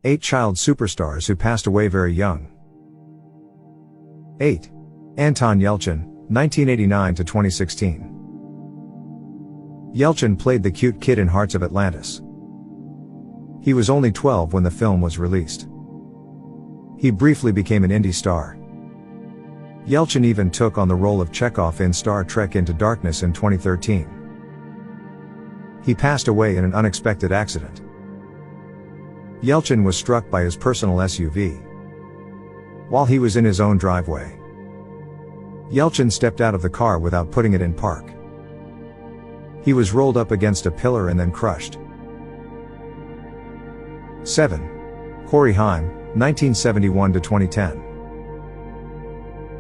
8 child superstars who passed away very young. 8. Anton Yelchin, 1989 to 2016. Yelchin played the cute kid in Hearts of Atlantis. He was only 12 when the film was released. He briefly became an indie star. Yelchin even took on the role of Chekhov in Star Trek Into Darkness in 2013. He passed away in an unexpected accident. Yelchin was struck by his personal SUV while he was in his own driveway. Yelchin stepped out of the car without putting it in park. He was rolled up against a pillar and then crushed. 7. Corey Haim, 1971 to 2010.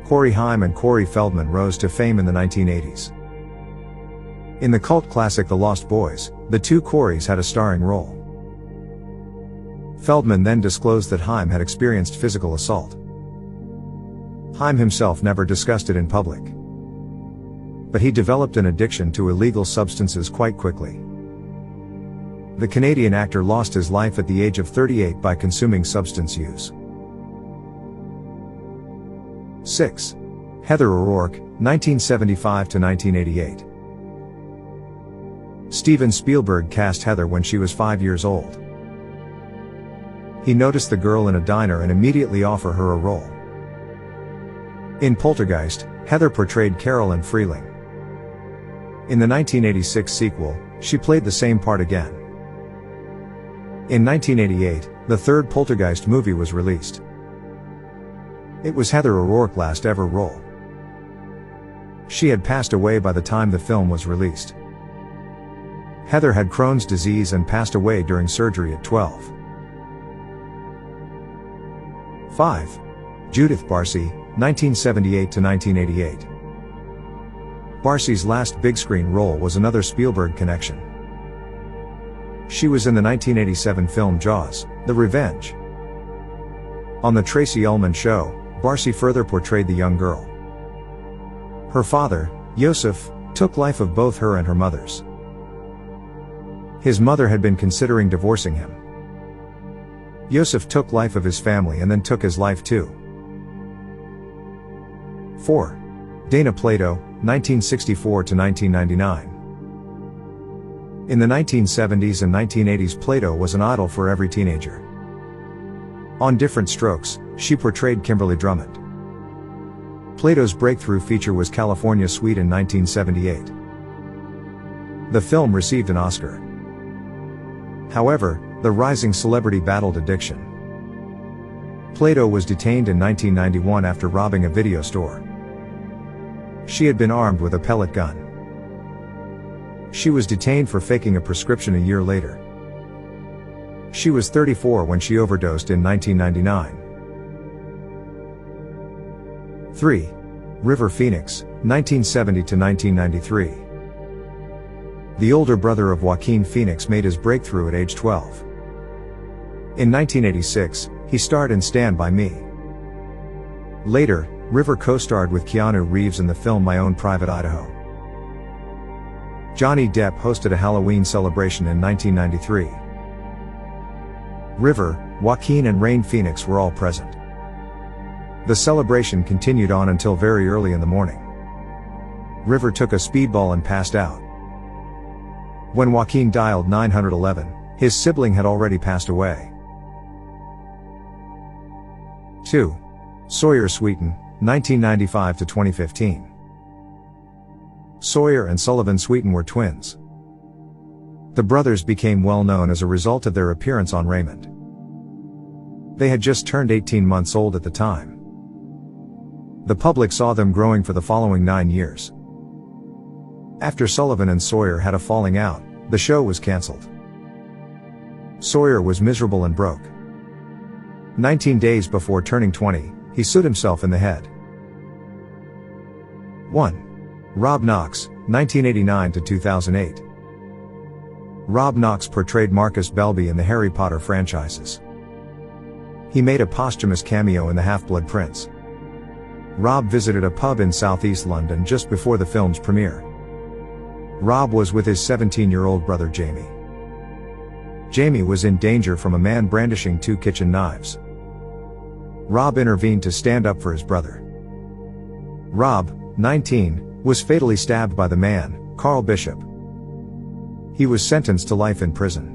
Corey Haim and Corey Feldman rose to fame in the 1980s. In the cult classic The Lost Boys, the two Coreys had a starring role. Feldman then disclosed that Haim had experienced physical assault. Haim himself never discussed it in public, but he developed an addiction to illegal substances quite quickly. The Canadian actor lost his life at the age of 38 by consuming substance use. 6. Heather O'Rourke, 1975 to 1988. Steven Spielberg cast Heather when she was 5 years old. He noticed the girl in a diner and immediately offered her a role. In Poltergeist, Heather portrayed Carolyn Freeling. In the 1986 sequel, she played the same part again. In 1988, the third Poltergeist movie was released. It was Heather O'Rourke's last ever role. She had passed away by the time the film was released. Heather had Crohn's disease and passed away during surgery at 12. 5. Judith Barsi, 1978 to 1988. Barsi's last big-screen role was another Spielberg connection. She was in the 1987 film Jaws: The Revenge. On The Tracey Ullman Show, Barsi further portrayed the young girl. Her father, Yosef, took life of both her and her mother's. His mother had been considering divorcing him. Yosef took life of his family and then took his life too. 4. Dana Plato, 1964 to 1999. In the 1970s and 1980s, Plato was an idol for every teenager. On Different Strokes, she portrayed Kimberly Drummond. Plato's breakthrough feature was California Suite in 1978. The film received an Oscar. However, the rising celebrity battled addiction. Plato was detained in 1991 after robbing a video store. She had been armed with a pellet gun. She was detained for faking a prescription a year later. She was 34 when she overdosed in 1999. 3. River Phoenix, 1970 to 1993. The older brother of Joaquin Phoenix made his breakthrough at age 12. In 1986, he starred in Stand By Me. Later, River co-starred with Keanu Reeves in the film My Own Private Idaho. Johnny Depp hosted a Halloween celebration in 1993. River, Joaquin and Rain Phoenix were all present. The celebration continued on until very early in the morning. River took a speedball and passed out. When Joaquin dialed 911, his sibling had already passed away. 2. Sawyer Sweeten, 1995 to 2015. Sawyer and Sullivan Sweeten were twins. The brothers became well known as a result of their appearance on Raymond. They had just turned 18 months old at the time. The public saw them growing for the following 9 years. After Sullivan and Sawyer had a falling out, the show was cancelled. Sawyer was miserable and broke. 19 days before turning 20, he sued himself in the head. 1. Rob Knox, 1989 to 2008. Rob Knox portrayed Marcus Belby in the Harry Potter franchises. He made a posthumous cameo in The Half-Blood Prince. Rob visited a pub in southeast London just before the film's premiere. Rob was with his 17-year-old brother Jamie. Jamie was in danger from a man brandishing 2 kitchen knives. Rob intervened to stand up for his brother. Rob, 19, was fatally stabbed by the man, Carl Bishop. He was sentenced to life in prison.